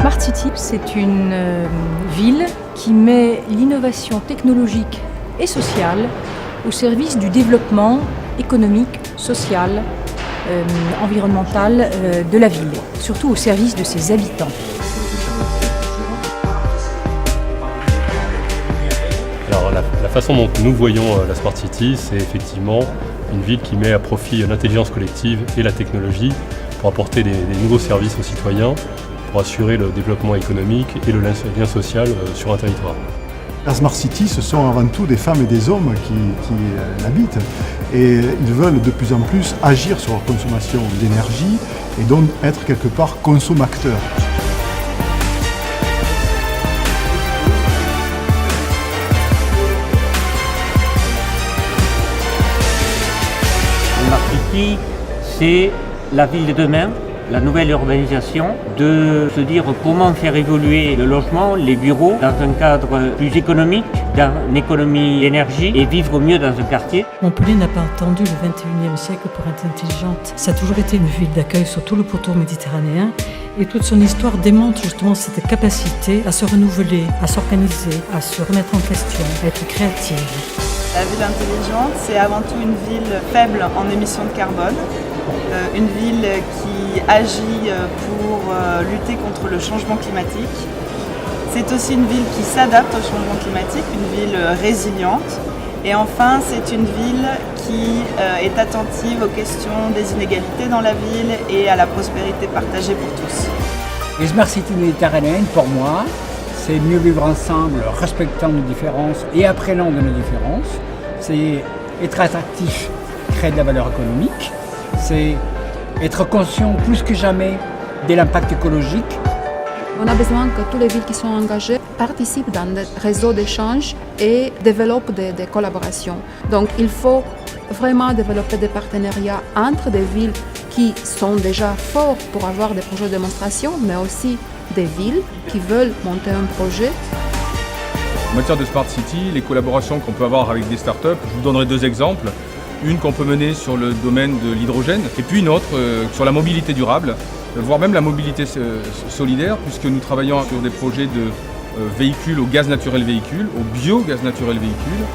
Smart City, c'est une ville qui met l'innovation technologique et sociale au service du développement économique, social, environnemental de la ville, surtout au service de ses habitants. Alors, la façon dont nous voyons la Smart City, c'est effectivement une ville qui met à profit l'intelligence collective et la technologie pour apporter des nouveaux services aux citoyens, pour assurer le développement économique et le lien social sur un territoire. La Smart City, ce sont avant tout des femmes et des hommes qui l'habitent et ils veulent de plus en plus agir sur leur consommation d'énergie et donc être quelque part consommateurs. Smart City, c'est la ville de demain, la nouvelle urbanisation, de se dire comment faire évoluer le logement, les bureaux, dans un cadre plus économique, dans une économie d'énergie et vivre mieux dans un quartier. Montpellier n'a pas attendu le 21e siècle pour être intelligente. Ça a toujours été une ville d'accueil sur tout le pourtour méditerranéen et toute son histoire démontre justement cette capacité à se renouveler, à s'organiser, à se remettre en question, à être créative. La ville intelligente, c'est avant tout une ville faible en émissions de carbone, une ville qui agit pour lutter contre le changement climatique. C'est aussi une ville qui s'adapte au changement climatique, une ville résiliente. Et enfin, c'est une ville qui est attentive aux questions des inégalités dans la ville et à la prospérité partagée pour tous. Les Smart City méditerranéennes, pour moi, c'est mieux vivre ensemble, respectant nos différences et apprenant de nos différences. C'est être attractif, créer de la valeur économique. C'est être conscient plus que jamais de l'impact écologique. On a besoin que toutes les villes qui sont engagées participent dans des réseaux d'échange et développent des collaborations. Donc il faut vraiment développer des partenariats entre des villes qui sont déjà forts pour avoir des projets de démonstration, mais aussi des villes qui veulent monter un projet. En matière de Smart City, les collaborations qu'on peut avoir avec des startups, je vous donnerai deux exemples. Une qu'on peut mener sur le domaine de l'hydrogène et puis une autre sur la mobilité durable, voire même la mobilité solidaire, puisque nous travaillons sur des projets de véhicules au gaz naturel véhicule, au biogaz naturel véhicule.